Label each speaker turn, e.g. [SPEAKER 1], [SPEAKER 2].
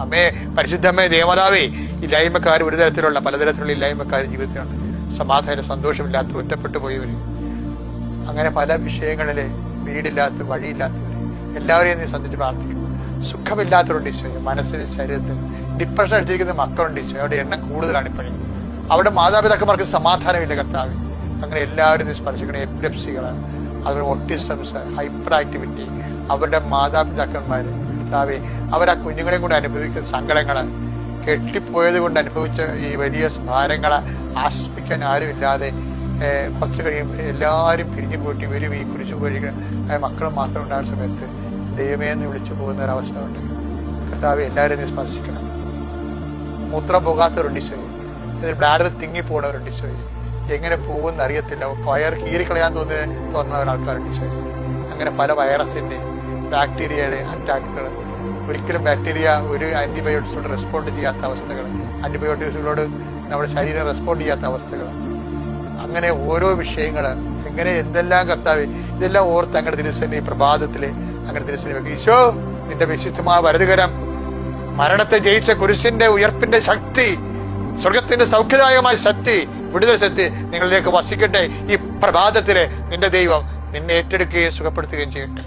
[SPEAKER 1] അമ്മേ, പരിശുദ്ധമ്മേ, ദേവതാവേ, ഇല്ലായ്മക്കാർ ഒരു തരത്തിലുള്ള പലതരത്തിലുള്ള ഇല്ലായ്മക്കാർ ജീവിതത്തിലാണ്. സമാധാനം, സന്തോഷമില്ലാത്ത, ഒറ്റപ്പെട്ടു പോയവര്, അങ്ങനെ പല വിഷയങ്ങളില് വീടില്ലാത്ത, വഴിയില്ലാത്തവര്, എല്ലാവരെയും നീ സന്ധിച്ച് പ്രാർത്ഥിക്കുന്നു. സുഖമില്ലാത്തവരുണ്ട് ഈശോയെ, മനസ്സിന്, ശരീരത്തിന് ഡിപ്രഷൻ അടിച്ചിരിക്കുന്ന മക്കളുണ്ട് ഈശോയെ, അവരുടെ എണ്ണം കൂടുതലാണ് ഇപ്പോഴും. അവിടെ മാതാപിതാക്കന്മാർക്ക് സമാധാനമില്ല കർത്താവ്. അങ്ങനെ എല്ലാവരും നീ സ്പർശിക്കണം. എപ്പിലെപ്സികള്, അതുപോലെ ഓട്ടിസംസ്, ഹൈപ്പർ ആക്ടിവിറ്റി, അവരുടെ മാതാപിതാക്കന്മാര് കർത്താവെ, അവർ ആ കുഞ്ഞുങ്ങളെയും കൊണ്ട് അനുഭവിക്കുന്ന സങ്കടങ്ങള്, കെട്ടിപ്പോയത് കൊണ്ട് അനുഭവിച്ച ഈ വലിയ ഭാരങ്ങളെ ആശ്രയിക്കാൻ ആരുമില്ലാതെ കുറച്ച് കഴിയുമ്പോൾ എല്ലാവരും പിരിഞ്ഞു പോയിട്ട് ഇവരും ഈ കുരിശു പോയിരിക്കുന്ന മക്കളും മാത്രം ഉണ്ടാകുന്ന സമയത്ത് ദൈവമേ എന്ന് വിളിച്ചു പോകുന്ന ഒരവസ്ഥ ഉണ്ട് കർത്താവെ. എല്ലാവരും നീ സ്പർശിക്കണം. മൂത്രം പോകാത്തവരുണ്ട് ഈശോയെ, ഇതിൽ ബ്ലാഡർ തിങ്ങിപ്പോണവരുണ്ട് ഈശോയെ, എങ്ങനെ പോകുമെന്ന് അറിയത്തില്ല, വയർ കീറിക്കളയാൻ തോന്നുന്ന ഒരാൾക്കാരുണ്ട് ഈശോയെ. അങ്ങനെ പല വൈറസിന്റെ, ബാക്ടീരിയയുടെ അറ്റാക്കുകൾ, ഒരിക്കലും ബാക്ടീരിയ ഒരു ആന്റിബയോട്ടിക്സിനോട് റെസ്പോണ്ട് ചെയ്യാത്ത അവസ്ഥകൾ, ആന്റിബയോട്ടിക്സുകളോട് നമ്മുടെ ശരീരം റെസ്പോണ്ട് ചെയ്യാത്ത അവസ്ഥകൾ, അങ്ങനെ ഓരോ വിഷയങ്ങള്, എങ്ങനെ എന്തെല്ലാം കർത്താവ്, ഇതെല്ലാം ഓർത്ത് അങ്ങനെ തിരുസേന ഈ പ്രഭാതത്തില് അങ്ങനെ തിരുസേന വെക്കും. ഈശോ, നിന്റെ വിശുദ്ധമായ വലതുകരം, മരണത്തെ ജയിച്ച കുരിശിന്റെ ഉയർപ്പിന്റെ ശക്തി, സ്വർഗത്തിന്റെ സൗഖ്യദായകമായ ശക്തി, വിടുതൽ ശക്തി നിങ്ങളിലേക്ക് വസിക്കട്ടെ. ഈ പ്രഭാതത്തില് നിന്റെ ദൈവം നിന്നെ ഏറ്റെടുക്കുകയും സുഖപ്പെടുത്തുകയും ചെയ്യട്ടെ.